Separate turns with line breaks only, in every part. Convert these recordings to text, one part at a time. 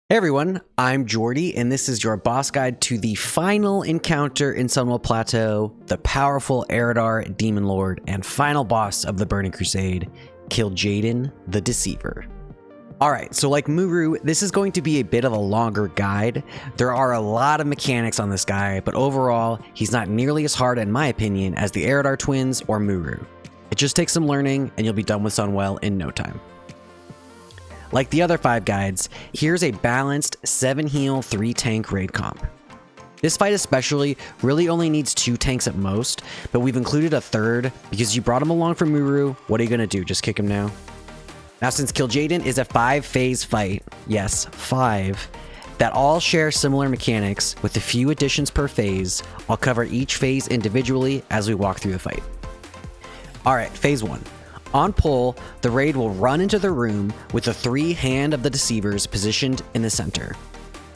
Hey everyone, I'm Jordy, and this is your boss guide to the final encounter in Sunwell Plateau, the powerful Eredar Demon Lord and final boss of the Burning Crusade, Kil'Jaeden the Deceiver. Alright, so like Muru, this is going to be a bit of a longer guide. There are a lot of mechanics on this guy, but overall, he's not nearly as hard in my opinion as the Eredar twins or Muru. It just takes some learning and you'll be done with Sunwell in no time. Like the other 5 guides, here's a balanced 7 heal, 3 tank raid comp. This fight especially really only needs 2 tanks at most, but we've included a third because you brought him along from Muru. What are you gonna do, just kick him now? Now since Kil'Jaeden is a 5-phase fight, yes, 5, that all share similar mechanics with a few additions per phase, I'll cover each phase individually as we walk through the fight. Alright, phase 1. On pull, the raid will run into the room with the 3 Hand of the Deceivers positioned in the center.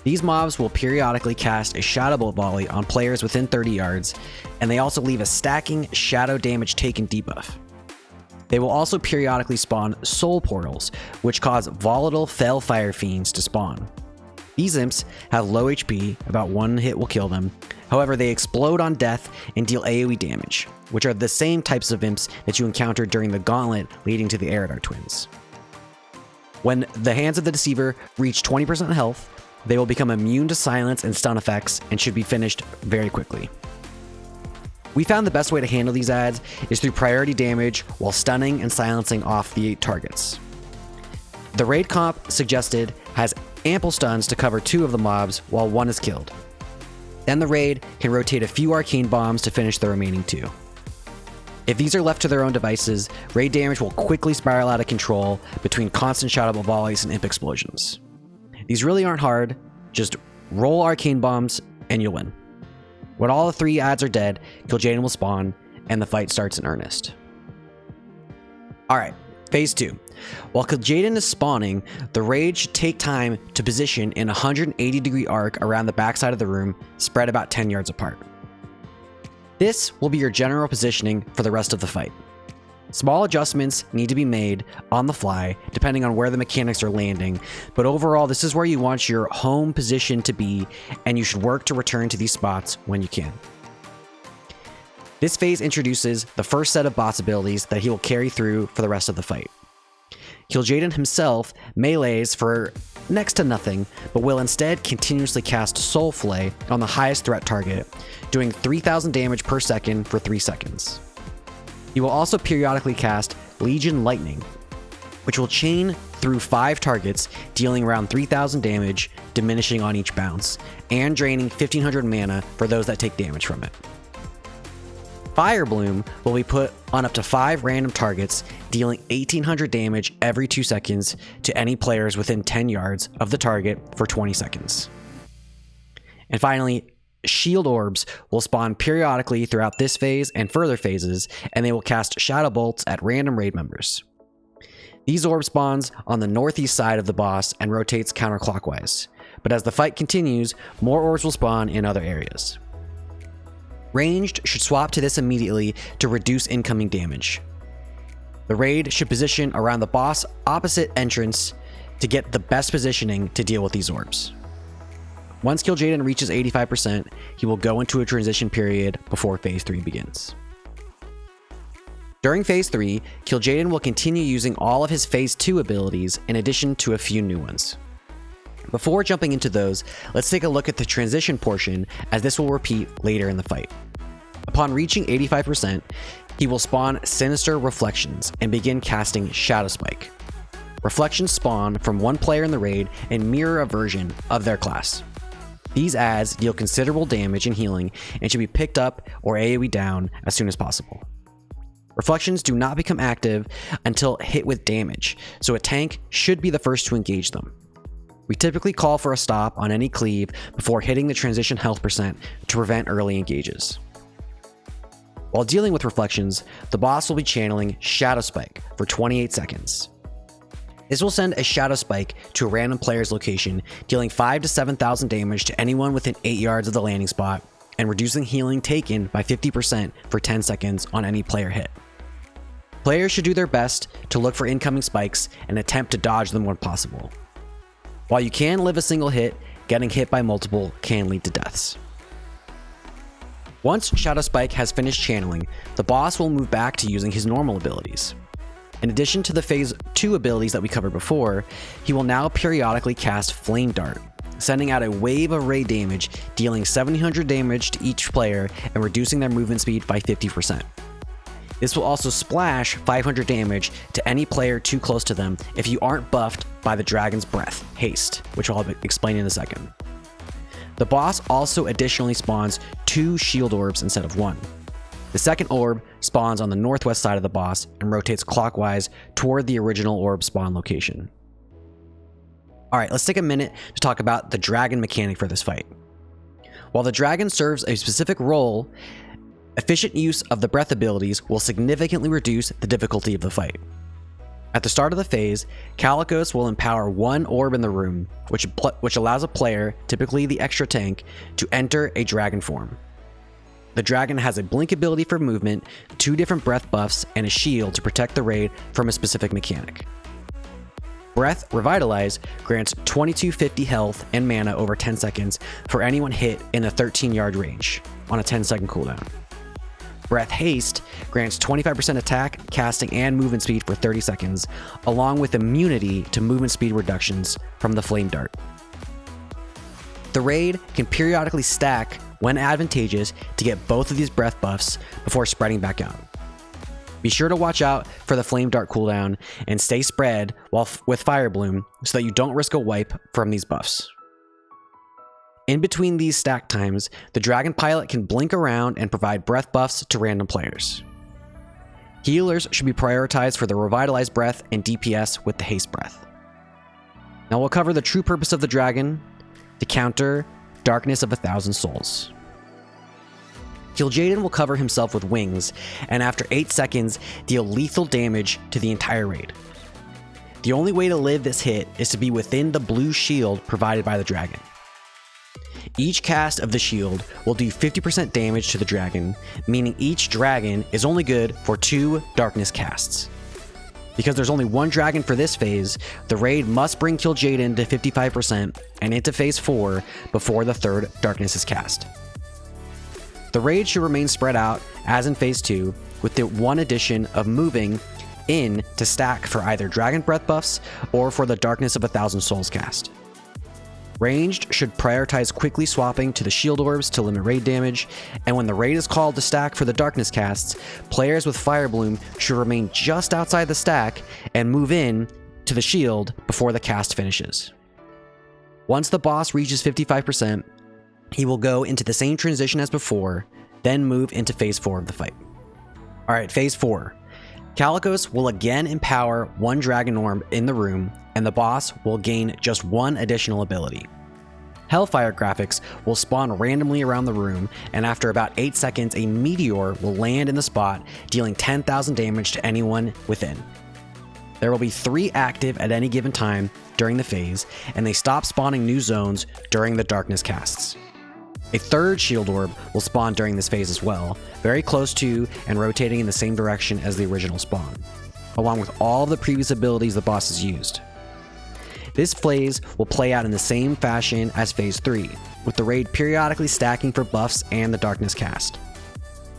These mobs will periodically cast a shadow bolt volley on players within 30 yards, and they also leave a stacking shadow damage taken debuff. They will also periodically spawn soul portals, which cause volatile fell fire fiends to spawn. These imps have low HP, about 1 hit will kill them. However, they explode on death and deal AoE damage, which are the same types of imps that you encountered during the gauntlet leading to the Eredar twins. When the Hands of the Deceiver reach 20% health, they will become immune to silence and stun effects and should be finished very quickly. We found the best way to handle these adds is through priority damage while stunning and silencing off the targets. The raid comp suggested has ample stuns to cover 2 of the mobs while 1 is killed. Then the raid can rotate a few arcane bombs to finish the remaining 2. If these are left to their own devices, raid damage will quickly spiral out of control between constant shoutable volleys and imp explosions. These really aren't hard, just roll arcane bombs and you'll win. When all the 3 adds are dead, Kil'Jaeden will spawn and the fight starts in earnest. Alright, phase 2. While Kil'Jaeden is spawning, the raid should take time to position in a 180-degree arc around the backside of the room, spread about 10 yards apart. This will be your general positioning for the rest of the fight. Small adjustments need to be made on the fly, depending on where the mechanics are landing, but overall this is where you want your home position to be, and you should work to return to these spots when you can. This phase introduces the first set of boss abilities that he will carry through for the rest of the fight. Kil'Jaeden himself melees for next to nothing, but will instead continuously cast Soul Flay on the highest threat target, doing 3,000 damage per second for 3 seconds. He will also periodically cast Legion Lightning, which will chain through 5 targets, dealing around 3,000 damage, diminishing on each bounce, and draining 1,500 mana for those that take damage from it. Fire Bloom will be put on up to 5 random targets, dealing 1,800 damage every 2 seconds to any players within 10 yards of the target for 20 seconds. And finally, Shield Orbs will spawn periodically throughout this phase and further phases, and they will cast Shadow Bolts at random raid members. These orb spawns on the northeast side of the boss and rotates counterclockwise, but as the fight continues, more orbs will spawn in other areas. Ranged should swap to this immediately to reduce incoming damage. The raid should position around the boss opposite entrance to get the best positioning to deal with these orbs. Once Kil'Jaeden reaches 85%, he will go into a transition period before phase 3 begins. During phase 3, Kil'Jaeden will continue using all of his phase 2 abilities in addition to a few new ones. Before jumping into those, let's take a look at the transition portion, as this will repeat later in the fight. Upon reaching 85%, he will spawn Sinister Reflections and begin casting Shadow Spike. Reflections spawn from 1 player in the raid and mirror a version of their class. These adds deal considerable damage and healing and should be picked up or AoE down as soon as possible. Reflections do not become active until hit with damage, so a tank should be the first to engage them. We typically call for a stop on any cleave before hitting the transition health percent to prevent early engages. While dealing with reflections, the boss will be channeling Shadow Spike for 28 seconds. This will send a Shadow Spike to a random player's location, dealing 5,000 to 7,000 damage to anyone within 8 yards of the landing spot, and reducing healing taken by 50% for 10 seconds on any player hit. Players should do their best to look for incoming spikes and attempt to dodge them when possible. While you can live a single hit, getting hit by multiple can lead to deaths. Once Shadow Spike has finished channeling, the boss will move back to using his normal abilities. In addition to the Phase 2 abilities that we covered before, he will now periodically cast Flame Dart, sending out a wave of raid damage, dealing 700 damage to each player and reducing their movement speed by 50%. This will also splash 500 damage to any player too close to them if you aren't buffed by the Dragon's Breath, Haste, which I'll explain in a second. The boss also additionally spawns 2 shield orbs instead of 1. The second orb spawns on the northwest side of the boss and rotates clockwise toward the original orb spawn location. Alright, let's take a minute to talk about the dragon mechanic for this fight. While the dragon serves a specific role, efficient use of the breath abilities will significantly reduce the difficulty of the fight. At the start of the phase, Kil'Jaeden will empower 1 orb in the room, which allows a player, typically the extra tank, to enter a dragon form. The dragon has a blink ability for movement, 2 different breath buffs, and a shield to protect the raid from a specific mechanic. Breath Revitalize grants 2250 health and mana over 10 seconds for anyone hit in the 13-yard range on a 10-second cooldown. Breath Haste grants 25% attack, casting, and movement speed for 30 seconds, along with immunity to movement speed reductions from the Flame Dart. The raid can periodically stack when advantageous to get both of these breath buffs before spreading back out. Be sure to watch out for the Flame Dart cooldown and stay spread with Fire Bloom so that you don't risk a wipe from these buffs. In between these stack times, the Dragon Pilot can blink around and provide breath buffs to random players. Healers should be prioritized for the Revitalized Breath and DPS with the Haste Breath. Now we'll cover the true purpose of the dragon to counter Darkness of 1,000 Souls. Kil'Jaeden will cover himself with wings, and after 8 seconds, deal lethal damage to the entire raid. The only way to live this hit is to be within the blue shield provided by the dragon. Each cast of the shield will do 50% damage to the dragon, meaning each dragon is only good for 2 darkness casts. Because there's only 1 dragon for this phase, the raid must bring Kil'Jaeden to 55% and into phase 4 before the 3rd darkness is cast. The raid should remain spread out as in phase 2, with the one addition of moving in to stack for either dragon breath buffs or for the Darkness of 1,000 Souls cast. Ranged should prioritize quickly swapping to the shield orbs to limit raid damage, and when the raid is called to stack for the darkness casts, players with Fire Bloom should remain just outside the stack and move in to the shield before the cast finishes. Once the boss reaches 55%, he will go into the same transition as before, then move into phase 4 of the fight. Alright, phase 4. Kil'Jaeden will again empower 1 dragon orb in the room, and the boss will gain just 1 additional ability. Hellfire graphics will spawn randomly around the room, and after about 8 seconds, a meteor will land in the spot, dealing 10,000 damage to anyone within. There will be 3 active at any given time during the phase, and they stop spawning new zones during the darkness casts. A 3rd shield orb will spawn during this phase as well, very close to and rotating in the same direction as the original spawn, along with all of the previous abilities the boss has used. This phase will play out in the same fashion as phase 3, with the raid periodically stacking for buffs and the darkness cast.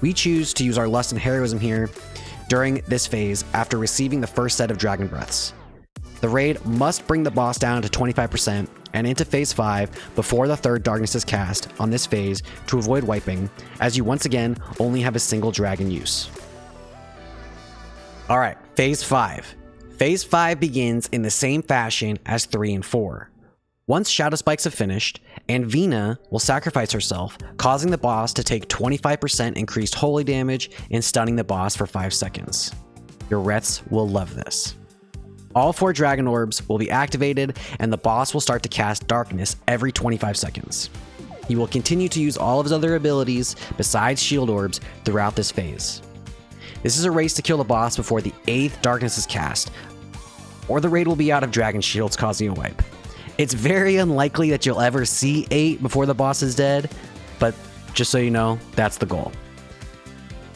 We choose to use our Lust and Heroism here during this phase after receiving the first set of dragon breaths. The raid must bring the boss down to 25% and into phase 5 before the 3rd darkness is cast on this phase to avoid wiping, as you once again only have a single dragon use. Alright, phase 5. Phase 5 begins in the same fashion as 3 and 4. Once Shadow Spikes have finished, Anvina will sacrifice herself, causing the boss to take 25% increased holy damage and stunning the boss for 5 seconds. Your Rets will love this. All 4 dragon orbs will be activated, and the boss will start to cast darkness every 25 seconds. He will continue to use all of his other abilities besides shield orbs throughout this phase. This is a race to kill the boss before the 8th darkness is cast, or the raid will be out of dragon shields causing a wipe. It's very unlikely that you'll ever see 8 before the boss is dead, but just so you know, that's the goal.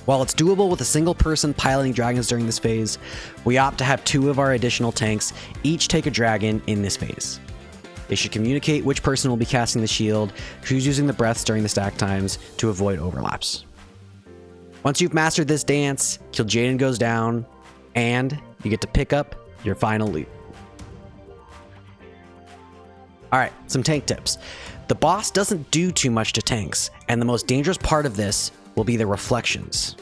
While it's doable with a single person piloting dragons during this phase, we opt to have 2 of our additional tanks each take a dragon in this phase. They should communicate which person will be casting the shield, who's using the breaths during the stack times to avoid overlaps. Once you've mastered this dance, Kil'Jaeden goes down, and you get to pick up your final loot. Alright, some tank tips. The boss doesn't do too much to tanks, and the most dangerous part of this will be the reflections.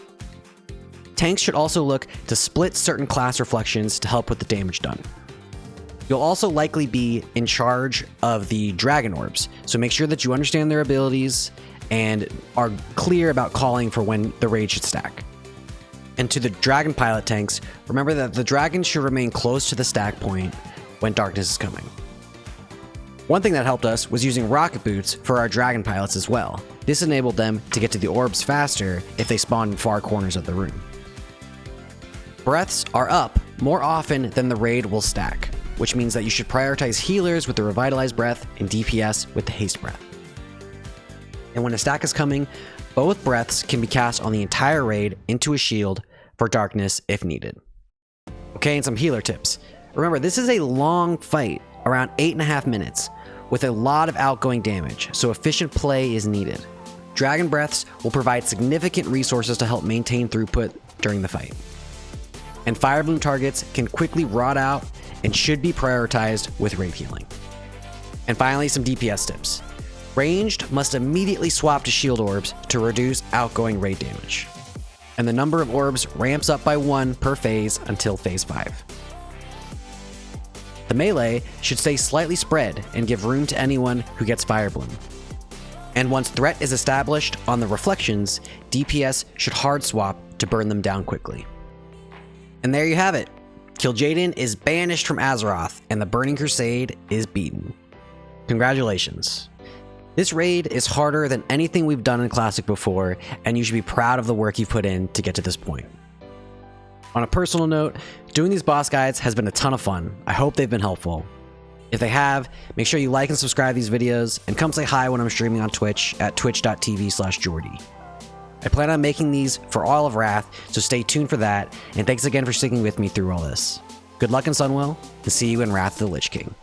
Tanks should also look to split certain class reflections to help with the damage done. You'll also likely be in charge of the dragon orbs, so make sure that you understand their abilities and are clear about calling for when the raid should stack. And to the dragon pilot tanks, remember that the dragons should remain close to the stack point when darkness is coming. One thing that helped us was using rocket boots for our dragon pilots as well. This enabled them to get to the orbs faster if they spawned in far corners of the room. Breaths are up more often than the raid will stack, which means that you should prioritize healers with the revitalized breath and DPS with the haste breath. And when a stack is coming, both breaths can be cast on the entire raid into a shield for darkness if needed. Okay, and some healer tips. Remember, this is a long fight, around 8.5 minutes, with a lot of outgoing damage, so efficient play is needed. Dragon breaths will provide significant resources to help maintain throughput during the fight. And fire bloom targets can quickly rot out and should be prioritized with raid healing. And finally, some DPS tips. Ranged must immediately swap to shield orbs to reduce outgoing raid damage. And the number of orbs ramps up by 1 per phase until phase 5. The melee should stay slightly spread and give room to anyone who gets fire bloom. And once threat is established on the reflections, DPS should hard swap to burn them down quickly. And there you have it. Kil'Jaeden is banished from Azeroth, and the Burning Crusade is beaten. Congratulations. This raid is harder than anything we've done in Classic before, and you should be proud of the work you've put in to get to this point. On a personal note, doing these boss guides has been a ton of fun. I hope they've been helpful. If they have, make sure you like and subscribe these videos, and come say hi when I'm streaming on Twitch at twitch.tv/Jordy. I plan on making these for all of Wrath, so stay tuned for that, and thanks again for sticking with me through all this. Good luck in Sunwell, and see you in Wrath of the Lich King.